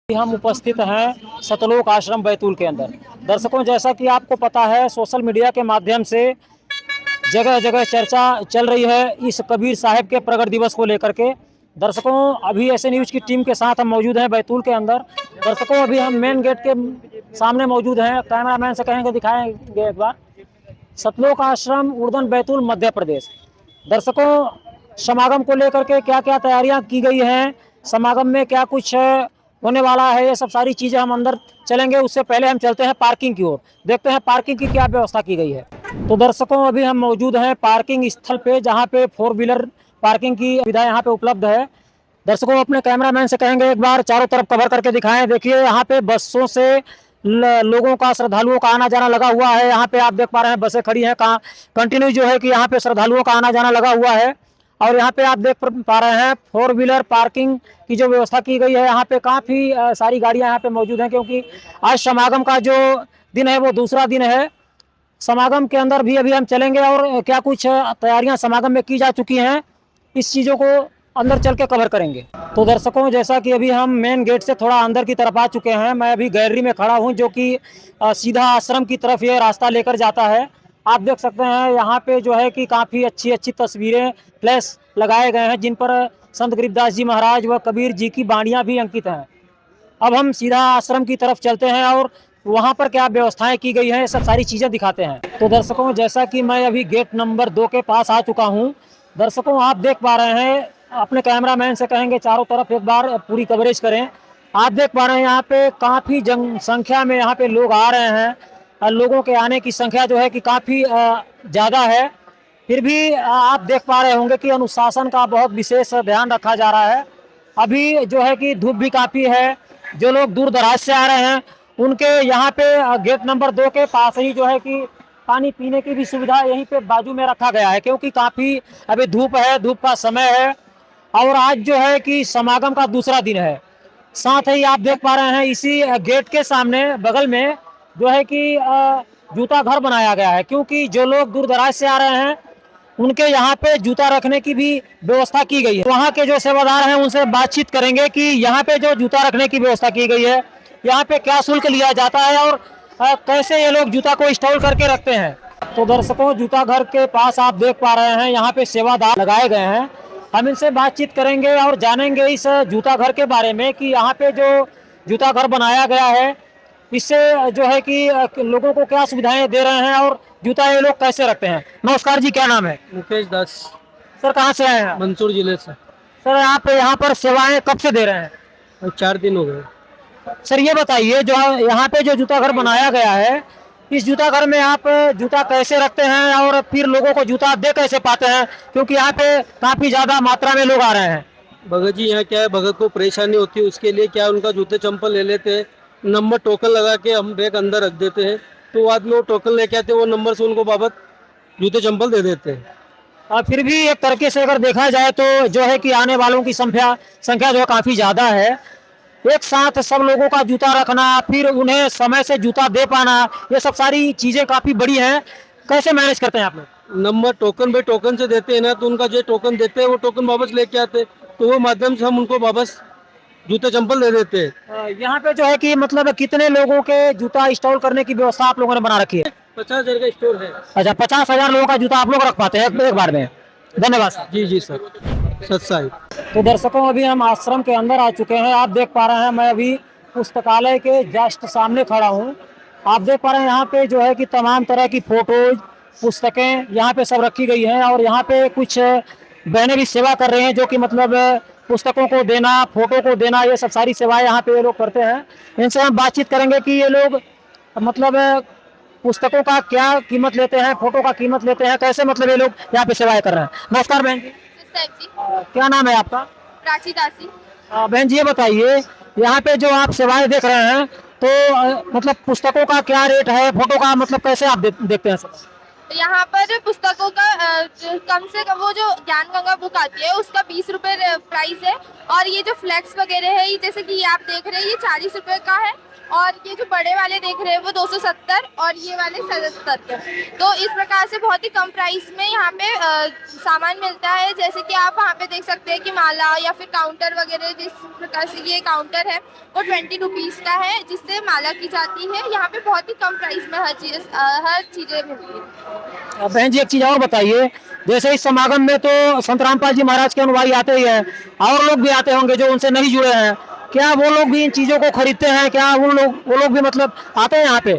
हम उपस्थित हैं सतलोक आश्रम बैतूल के अंदर। दर्शकों, जैसा कि आपको पता है, सोशल मीडिया के माध्यम से जगह जगह चर्चा चल रही है इस कबीर साहब के प्रगट दिवस को लेकर के। दर्शकों, अभी ऐसे न्यूज़ की टीम के साथ हम मौजूद हैं बैतूल के अंदर। दर्शकों, अभी हम मेन गेट के सामने मौजूद हैं। कैमरामैन से कहेंगे दिखाएंगे एक बार। सतलोक आश्रम उर्दन बैतूल मध्य प्रदेश। दर्शकों, समागम को लेकर के क्या क्या तैयारियां की गई हैं, समागम में क्या कुछ होने वाला है, ये सब सारी चीज़ें हम अंदर चलेंगे। उससे पहले हम चलते हैं पार्किंग की ओर, देखते हैं पार्किंग की क्या व्यवस्था की गई है। तो दर्शकों, अभी हम मौजूद हैं पार्किंग स्थल पे, जहाँ पे 4 व्हीलर पार्किंग की सुविधा यहाँ पे उपलब्ध है। दर्शकों, अपने कैमरामैन से कहेंगे एक बार चारों तरफ कवर करके दिखाएं। देखिए, यहाँ पे बसों से लोगों का, श्रद्धालुओं का आना जाना लगा हुआ है। यहाँ पे आप देख पा रहे हैं बसें खड़ी हैं, कंटिन्यू जो है कि यहाँ पे श्रद्धालुओं का आना जाना लगा हुआ है। और यहाँ पे आप देख पा रहे हैं 4 व्हीलर पार्किंग की जो व्यवस्था की गई है। यहाँ पे काफ़ी सारी गाड़ियाँ यहाँ पे मौजूद हैं, क्योंकि आज समागम का जो दिन है वो दूसरा दिन है। समागम के अंदर भी अभी हम चलेंगे और क्या कुछ तैयारियां समागम में की जा चुकी हैं, इस चीज़ों को अंदर चल के कवर करेंगे। तो दर्शकों, जैसा कि अभी हम मेन गेट से थोड़ा अंदर की तरफ आ चुके हैं, मैं अभी गैलरी में खड़ा हूं, जो कि सीधा आश्रम की तरफ ये रास्ता लेकर जाता है। आप देख सकते हैं यहाँ पे जो है कि काफ़ी अच्छी अच्छी तस्वीरें, फ्लैश लगाए गए हैं, जिन पर संत गरीबदास जी महाराज व कबीर जी की बाणियाँ भी अंकित हैं। अब हम सीधा आश्रम की तरफ चलते हैं और वहाँ पर क्या व्यवस्थाएं की गई हैं, सब सारी चीज़ें दिखाते हैं। तो दर्शकों, जैसा कि मैं अभी गेट नंबर 2 के पास आ चुका हूँ। दर्शकों, आप देख पा रहे हैं, अपने कैमरामैन से कहेंगे चारों तरफ एक बार पूरी कवरेज करें। आप देख पा रहे हैं यहाँ पे काफ़ी जनसंख्या में यहाँ पे लोग आ रहे हैं। लोगों के आने की संख्या जो है कि काफ़ी ज़्यादा है। फिर भी आप देख पा रहे होंगे कि अनुशासन का बहुत विशेष ध्यान रखा जा रहा है। अभी जो है कि धूप भी काफ़ी है। जो लोग दूर दराज से आ रहे हैं, उनके यहाँ पे गेट नंबर 2 के पास ही जो है कि पानी पीने की भी सुविधा यहीं पे बाजू में रखा गया है, क्योंकि काफ़ी अभी धूप है, धूप का समय है। और आज जो है कि समागम का दूसरा दिन है। साथ ही आप देख पा रहे हैं इसी गेट के सामने बगल में जो है कि जूता घर बनाया गया है, क्योंकि जो लोग दूर दराज से आ रहे हैं उनके यहाँ पे जूता रखने की भी व्यवस्था की गई है। वहाँ के जो सेवादार हैं उनसे बातचीत करेंगे कि यहाँ पे जो जूता रखने की व्यवस्था की गई है, यहाँ पे क्या शुल्क लिया जाता है और कैसे ये लोग जूता को स्टॉल करके रखते हैं। तो दर्शकों, जूता घर के पास आप देख पा रहे हैं यहाँ पे सेवादार लगाए गए हैं। हम इनसे बातचीत करेंगे और जानेंगे इस जूता घर के बारे में कि यहाँ पे जो जूता घर बनाया गया है, इससे जो है कि लोगों को क्या सुविधाएं दे रहे हैं और जूता ये लोग कैसे रखते हैं। नमस्कार जी, क्या नाम है? मुकेश दास। सर, कहाँ से आए हैं? मंसूर जिले से। सर, आप यहाँ पर सेवाएं कब से दे रहे हैं? 4 दिन हो गए। सर, ये बताइए, जो यहाँ पे जो जूता घर बनाया गया है, इस जूता घर में आप जूता कैसे रखते हैं और फिर लोगों को जूता दे कैसे पाते हैं, क्योंकि यहाँ पे काफी ज्यादा मात्रा में लोग आ रहे हैं। भगत जी, यहाँ क्या है, भगत को परेशानी होती है, उसके लिए क्या उनका जूते चंपल ले लेते हैं, नंबर टोकन लगा के हम बैग अंदर रख देते हैं, तो बाद में वो टोकन लेके आते हैं, वो नंबर से उनको बाबत जूते चंपल दे देते हैं। और फिर भी एक तरीके से अगर देखा जाए तो जो है कि आने वालों की संख्या जो है काफी ज्यादा है। एक साथ सब लोगों का जूता रखना, फिर उन्हें समय से जूता दे पाना, ये सब सारी चीजें काफी बड़ी हैं। कैसे मैनेज करते हैं आप लोग? नंबर टोकन बाई टोकन से देते हैं ना, तो उनका जो टोकन देते हैं वो टोकन वापस लेके आते हैं, तो वो माध्यम से हम उनको वापस जूते चंपल दे देते हैं। यहाँ पे जो है कि मतलब कितने लोगों के जूता स्टॉल करने की व्यवस्था आप लोगों ने बना रखी है? 50,000 का स्टोर है। अच्छा, 50,000 लोगों का जूता आप लोग रख पाते हैं एक बार में? धन्यवाद सर। जी जी सर, सत्साई। तो दर्शकों, अभी हम आश्रम के अंदर आ चुके हैं। आप देख पा रहे हैं, मैं अभी पुस्तकालय के जस्ट सामने खड़ा हूँ। आप देख पा रहे हैं यहाँ पे जो है कि तमाम तरह की फोटोज, पुस्तकें यहाँ पे सब रखी गई हैं। और यहाँ पे कुछ बहनें भी सेवा कर रहे हैं, जो कि मतलब पुस्तकों को देना, फोटो को देना, ये सब सारी सेवाएं यहाँ पे ये लोग करते हैं। इनसे हम बातचीत करेंगे कि ये लोग मतलब पुस्तकों का क्या कीमत लेते हैं, फोटो का कीमत लेते हैं, कैसे मतलब ये लोग यहाँ पे सेवाएं कर रहे हैं। नमस्कार बहन जी। क्या नाम है आपका? प्राची दासी। बहन जी, ये बताइए, यहाँ पे जो आप सेवाएं देख रहे हैं, तो मतलब पुस्तकों का क्या रेट है, फोटो का मतलब कैसे आप देखते हैं सब? यहाँ पर पुस्तकों का कम से कम वो जो ज्ञान गंगा बुक आती है उसका 20 रुपए प्राइस है। और ये जो फ्लैक्स वगैरह है, ये जैसे कि ये आप देख रहे हैं, ये 40 रुपए का है। और ये जो बड़े वाले देख रहे हैं वो 270 और ये वाले 77 के। तो इस प्रकार से बहुत ही कम प्राइस में यहाँ पे सामान मिलता है। जैसे कि आप वहाँ पे देख सकते हैं कि माला या फिर काउंटर वगैरह, जिस प्रकार से ये काउंटर है वो 20 रुपीज़ का है, जिससे माला की जाती है। यहाँ पे बहुत ही कम प्राइस में हर चीज़ें मिलती है। बहन जी एक चीज और बताइए, जैसे इस समागम में तो संत रामपाल जी महाराज के अनुयायी आते ही हैं, और लोग भी आते होंगे जो उनसे नहीं जुड़े हैं, क्या वो लोग भी इन चीजों को खरीदते हैं? क्या वो लोग भी मतलब आते हैं यहाँ पे?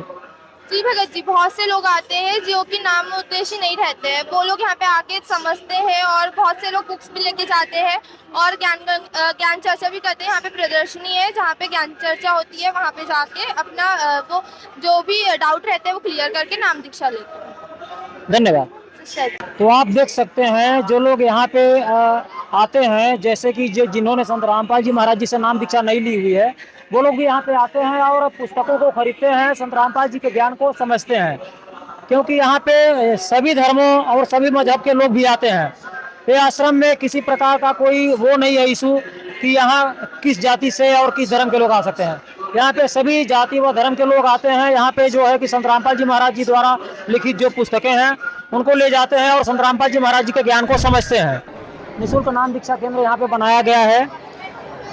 जी भगत जी, बहुत से लोग आते हैं जो कि नाम उद्देश्य नहीं रहते हैं। वो लोग यहाँ पे आके समझते हैं और बहुत से लोग बुक्स भी लेके जाते हैं और ज्ञान चर्चा भी करते हैं। यहाँ पे प्रदर्शनी है जहाँ पे ज्ञान चर्चा होती है, वहाँ पे जाके अपना वो जो भी डाउट रहते हैं वो क्लियर करके नाम दीक्षा लेते हैं। धन्यवाद। तो आप देख सकते हैं जो लोग यहाँ पे आते हैं, जैसे कि जिन्होंने संत रामपाल जी महाराज जी से नाम दीक्षा नहीं ली हुई है, वो लोग भी यहाँ पे आते हैं और पुस्तकों को खरीदते हैं, संत रामपाल जी के ज्ञान को समझते हैं। क्योंकि यहाँ पे सभी धर्मों और सभी मजहब के लोग भी आते हैं। ये आश्रम में किसी प्रकार का कोई वो नहीं है इशू कि यहाँ किस जाति से और किस धर्म के लोग आ सकते हैं। यहाँ पे सभी जाति व धर्म के लोग आते हैं। यहाँ पे जो है कि संत रामपाल जी महाराज जी द्वारा लिखित जो पुस्तकें हैं उनको ले जाते हैं और संत रामपाल जी महाराज जी के ज्ञान को समझते हैं। निःशुल्क नाम दीक्षा केंद्र यहाँ पे बनाया गया है।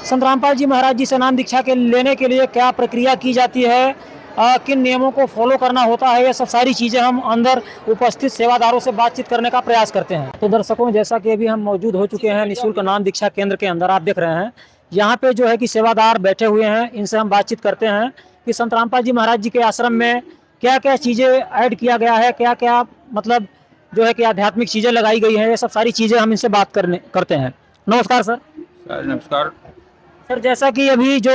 संत रामपाल जी महाराज जी से नाम दीक्षा के लेने के लिए क्या प्रक्रिया की जाती है, किन नियमों को फॉलो करना होता है, ये सब सारी चीज़ें हम अंदर उपस्थित सेवादारों से बातचीत करने का प्रयास करते हैं। तो दर्शकों, जैसा कि अभी हम मौजूद हो चुके हैं निःशुल्क नाम दीक्षा केंद्र के अंदर, आप देख रहे हैं यहाँ पे जो है कि सेवादार बैठे हुए हैं। इनसे हम बातचीत करते हैं कि संत रामपाल जी महाराज जी के आश्रम में क्या क्या चीज़ें ऐड किया गया है, क्या क्या मतलब जो है कि आध्यात्मिक चीज़ें लगाई गई हैं, ये सब सारी चीज़ें हम इनसे बात करते हैं। नमस्कार सर। नमस्कार सर, जैसा कि अभी जो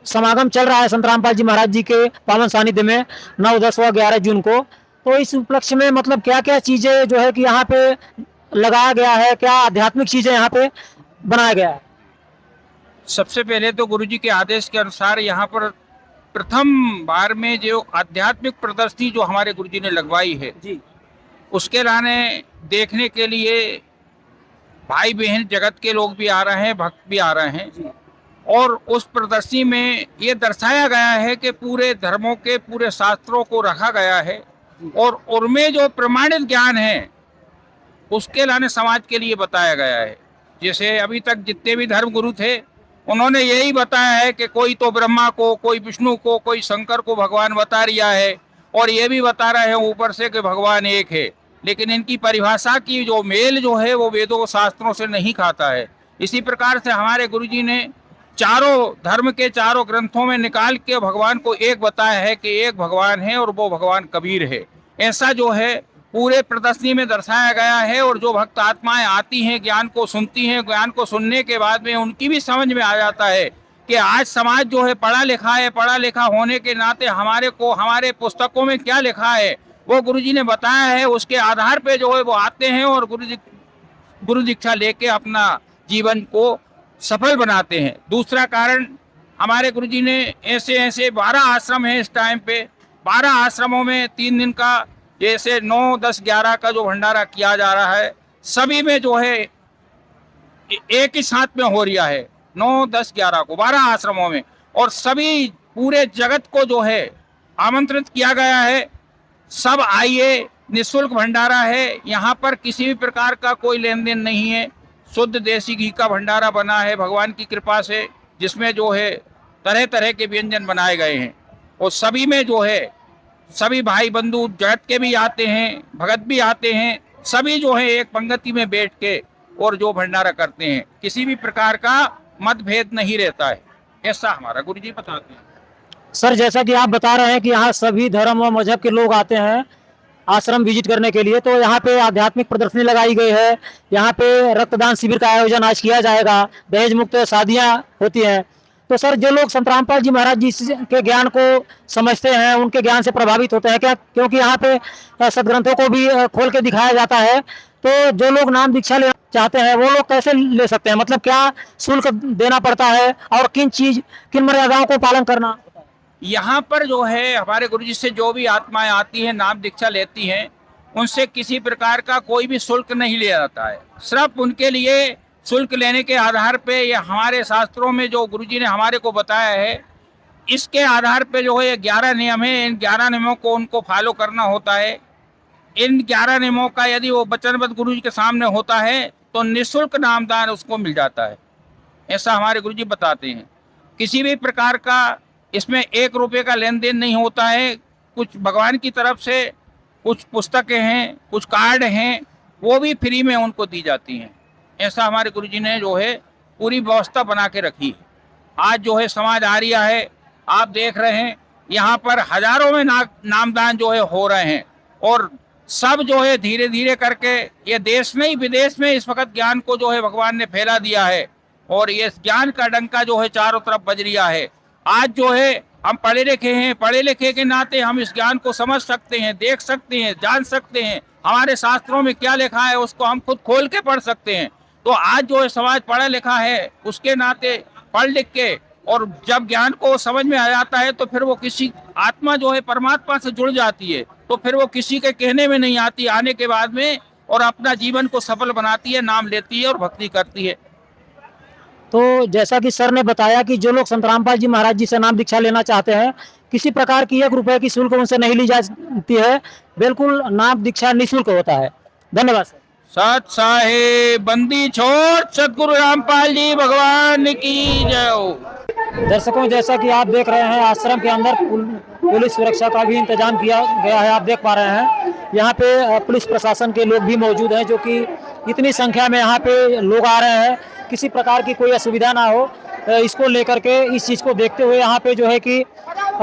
समागम चल रहा है संत रामपाल जी महाराज जी के पावन सानिध्य में 9, 10 व 11 जून को, तो इस उपलक्ष्य में मतलब क्या क्या चीज़ें जो है कि यहाँ पे लगाया गया है, क्या आध्यात्मिक चीज़ें यहाँ पे बनाया गया है? सबसे पहले तो गुरुजी के आदेश के अनुसार यहाँ पर प्रथम बार में जो आध्यात्मिक प्रदर्शनी जो हमारे गुरुजी ने लगवाई है जी, उसके लाने देखने के लिए भाई बहन जगत के लोग भी आ रहे हैं, भक्त भी आ रहे हैं जी। और उस प्रदर्शनी में ये दर्शाया गया है कि पूरे धर्मों के पूरे शास्त्रों को रखा गया है और उनमें जो प्रमाणित ज्ञान है उसके लाने समाज के लिए बताया गया है। जैसे अभी तक जितने भी धर्म गुरु थे उन्होंने यही बताया है कि कोई तो ब्रह्मा को, कोई विष्णु को, कोई शंकर को भगवान बता रिया है और ये भी बता रहे हैं ऊपर से कि भगवान एक है, लेकिन इनकी परिभाषा की जो मेल जो है वो वेदों शास्त्रों से नहीं खाता है। इसी प्रकार से हमारे गुरुजी ने चारों धर्म के चारों ग्रंथों में निकाल के भगवान को एक बताया है कि एक भगवान है और वो भगवान कबीर है। ऐसा जो है पूरे प्रदर्शनी में दर्शाया गया है और जो भक्त आत्माएं आती हैं, ज्ञान को सुनती हैं, ज्ञान को सुनने के बाद में उनकी भी समझ में आ जाता है कि आज समाज जो है पढ़ा लिखा है, पढ़ा लिखा होने के नाते हमारे पुस्तकों में क्या लिखा है वो गुरुजी ने बताया है। उसके आधार पे जो है वो आते हैं और गुरु दीक्षा लेके अपना जीवन को सफल बनाते हैं। दूसरा कारण, हमारे गुरुजी ने ऐसे 12 आश्रम हैं इस टाइम पे, 12 आश्रमों में 3 दिन का जैसे 9, 10, 11 का जो भंडारा किया जा रहा है, सभी में जो है एक ही साथ में हो रहा है 9, 10, 11 को 12 आश्रमों में, और सभी पूरे जगत को जो है आमंत्रित किया गया है। सब आइए, निःशुल्क भंडारा है। यहाँ पर किसी भी प्रकार का कोई लेन देन नहीं है। शुद्ध देसी घी का भंडारा बना है भगवान की कृपा से, जिसमें जो है तरह तरह के व्यंजन बनाए गए हैं और सभी में जो है सभी भाई बंधु जगत के भी आते हैं, भगत भी आते हैं, सभी जो है एक पंक्ति में बैठ के और जो भंडारा करते हैं। किसी भी प्रकार का मतभेद नहीं रहता है, ऐसा हमारा गुरुजी बताते हैं। सर, जैसा कि आप बता रहे हैं कि यहाँ सभी धर्म व मजहब के लोग आते हैं आश्रम विजिट करने के लिए, तो यहाँ पे आध्यात्मिक प्रदर्शनी लगाई गई है। यहाँ पे रक्तदान शिविर का आयोजन आज किया जाएगा, दहेज मुक्त शादियाँ होती हैं। तो सर, जो लोग संत रामपाल जी महाराज जी के ज्ञान को समझते हैं, उनके ज्ञान से प्रभावित होते हैं क्या? क्योंकि यहाँ पे सदग्रंथों को भी खोल के दिखाया जाता है, तो जो लोग नाम दीक्षा लेना चाहते हैं वो लोग कैसे ले सकते हैं? मतलब क्या शुल्क देना पड़ता है और किन मर्यादाओं को पालन करना? यहाँ पर जो है हमारे गुरुजी से जो भी आत्माएं आती हैं, नाम दीक्षा लेती हैं, उनसे किसी प्रकार का कोई भी शुल्क नहीं लिया जाता है। सिर्फ उनके लिए शुल्क लेने के आधार पे या हमारे शास्त्रों में जो गुरुजी ने हमारे को बताया है, इसके आधार पे जो है ये 11 नियम है। इन 11 नियमों को उनको फॉलो करना होता है। इन 11 नियमों का यदि वो वचनबद्ध गुरुजी के सामने होता है तो निःशुल्क नामदान उसको मिल जाता है, ऐसा हमारे गुरुजी बताते हैं। किसी भी प्रकार का इसमें 1 रुपये का लेन देन नहीं होता है। कुछ भगवान की तरफ से कुछ पुस्तकें हैं, कुछ कार्ड हैं, वो भी फ्री में उनको दी जाती हैं। ऐसा हमारे गुरुजी ने जो है पूरी व्यवस्था बना के रखी है। आज जो है समाज आर्या है, आप देख रहे हैं यहाँ पर हजारों में नामदान जो है हो रहे हैं। और सब जो है धीरे धीरे करके ये देश नहीं विदेश में इस वक्त ज्ञान को जो है भगवान ने फैला दिया है और ये ज्ञान का डंका जो है चारों तरफ बज रिया है। आज जो है हम पढ़े लिखे हैं, पढ़े लिखे के नाते हम इस ज्ञान को समझ सकते हैं, देख सकते हैं, जान सकते हैं। हमारे शास्त्रों में क्या लिखा है उसको हम खुद खोल के पढ़ सकते हैं। तो आज जो है समाज पढ़ा लिखा है, उसके नाते पढ़ लिख के और जब ज्ञान को समझ में आ जाता है तो फिर वो किसी आत्मा जो है परमात्मा से जुड़ जाती है, तो फिर वो किसी के कहने में नहीं आती, आने के बाद में और अपना जीवन को सफल बनाती है, नाम लेती है और भक्ति करती है। तो जैसा कि सर ने बताया कि जो लोग संत रामपाल जी महाराज जी से नाम दीक्षा लेना चाहते हैं, किसी प्रकार की 1 रुपए की शुल्क उनसे नहीं ली जाती है, बिल्कुल नाम दीक्षा निःशुल्क होता है। धन्यवाद सर। सत साहेब बंदी छोड़ सतगुरु रामपाल जी भगवान की जय हो। दर्शकों, जैसा कि आप देख रहे हैं आश्रम के अंदर पुलिस सुरक्षा का भी इंतजाम किया गया है। आप देख पा रहे हैं यहाँ पे पुलिस प्रशासन के लोग भी मौजूद हैं, जो कि इतनी संख्या में यहाँ पे लोग आ रहे हैं, किसी प्रकार की कोई असुविधा ना हो, इसको लेकर के इस चीज़ को देखते हुए यहाँ पे जो है कि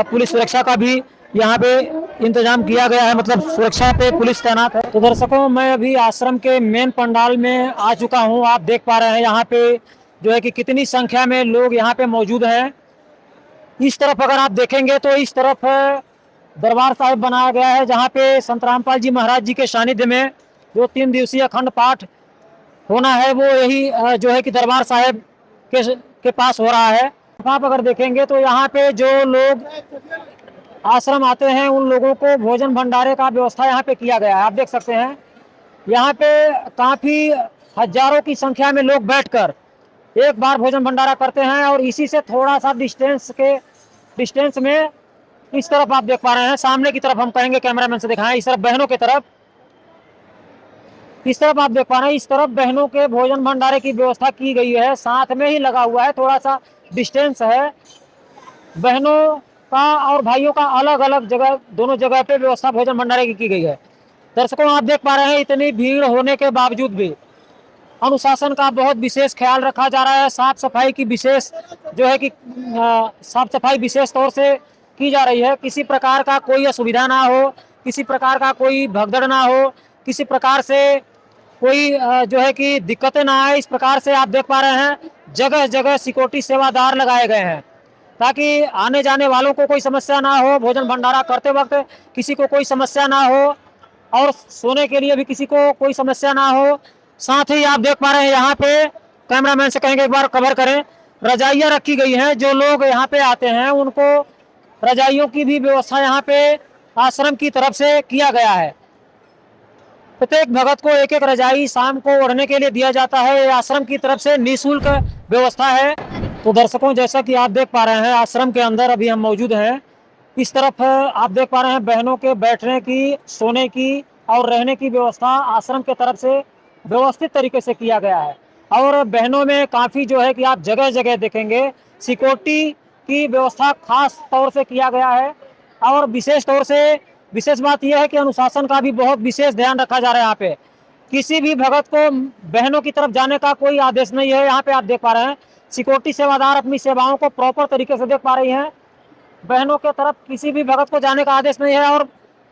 पुलिस सुरक्षा का भी यहाँ पे इंतजाम किया गया है, मतलब सुरक्षा पे पुलिस तैनात है। तो दर्शकों, मैं अभी आश्रम के मेन पंडाल में आ चुका हूँ। आप देख पा रहे हैं यहाँ पे जो है कि कितनी संख्या में लोग यहाँ पे मौजूद हैं। इस तरफ अगर आप देखेंगे तो इस तरफ दरबार साहिब बनाया गया है, जहाँ पे संत रामपाल जी महाराज जी के सानिध्य में जो 3 दिवसीय अखंड पाठ होना है, वो यही जो है कि दरबार साहिब के पास हो रहा है। आप अगर देखेंगे तो यहाँ पे जो लोग आश्रम आते हैं उन लोगों को भोजन भंडारे का व्यवस्था यहाँ पे किया गया है। आप देख सकते हैं यहाँ पे काफ़ी हजारों की संख्या में लोग बैठकर एक बार भोजन भंडारा करते हैं। और इसी से थोड़ा सा डिस्टेंस में इस तरफ आप देख पा रहे हैं, सामने की तरफ हम कहेंगे कैमरामैन से दिखाएं, इस तरफ बहनों की तरफ, इस तरफ आप देख पा रहे हैं, इस तरफ बहनों के भोजन भंडारे की व्यवस्था की गई है। साथ में ही लगा हुआ है, थोड़ा सा डिस्टेंस है। बहनों का और भाइयों का अलग अलग जगह, दोनों जगह पे व्यवस्था भोजन भंडारे की गई है। दर्शकों, आप देख पा रहे हैं इतनी भीड़ होने के बावजूद भी अनुशासन का बहुत विशेष ख्याल रखा जा रहा है। साफ सफाई की विशेष जो है कि साफ सफाई विशेष तौर से की जा रही है। किसी प्रकार का कोई असुविधा ना हो, किसी प्रकार का कोई भगदड़ ना हो, किसी प्रकार से कोई जो है कि दिक्कतें ना आए, इस प्रकार से आप देख पा रहे हैं जगह जगह सिक्योरिटी सेवादार लगाए गए हैं, ताकि आने जाने वालों को कोई समस्या ना हो, भोजन भंडारा करते वक्त किसी को कोई समस्या ना हो और सोने के लिए भी किसी को कोई समस्या ना हो। साथ ही आप देख पा रहे हैं यहाँ पे, कैमरामैन से कहेंगे एक बार कवर करें, रजाइयाँ रखी गई हैं। जो लोग यहाँ पे आते हैं उनको रजाइयों की भी व्यवस्था यहाँ पे आश्रम की तरफ से किया गया है। प्रत्येक भगत को एक एक रजाई शाम को ओढ़ने के लिए दिया जाता है। ये आश्रम की तरफ से निःशुल्क व्यवस्था है। तो दर्शकों, जैसा कि आप देख पा रहे हैं आश्रम के अंदर अभी हम मौजूद हैं। इस तरफ आप देख पा रहे हैं बहनों के बैठने की, सोने की और रहने की व्यवस्था आश्रम के तरफ से व्यवस्थित तरीके से किया गया है। और बहनों में काफ़ी जो है कि आप जगह जगह देखेंगे सिक्योरिटी की व्यवस्था खास तौर से किया गया है। और विशेष तौर से विशेष बात यह है कि अनुशासन का भी बहुत विशेष ध्यान रखा जा रहा है। यहाँ पे किसी भी भगत को बहनों की तरफ जाने का कोई आदेश नहीं है। यहाँ पे आप देख पा रहे हैं सिक्योरिटी सेवादार अपनी सेवाओं को प्रॉपर तरीके से देख पा रही हैं। बहनों के तरफ किसी भी भगत को जाने का आदेश नहीं है और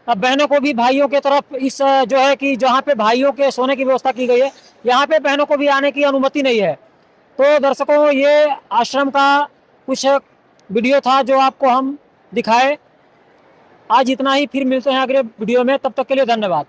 बहनों को भी भाइयों के तरफ इस जो है कि जहाँ पे भाइयों के सोने की व्यवस्था की गई है, यहाँ पे बहनों को भी आने की अनुमति नहीं है। तो दर्शकों, ये आश्रम का कुछ वीडियो था जो आपको हम दिखाए। आज इतना ही, फिर मिलते हैं अगले वीडियो में, तब तक के लिए धन्यवाद।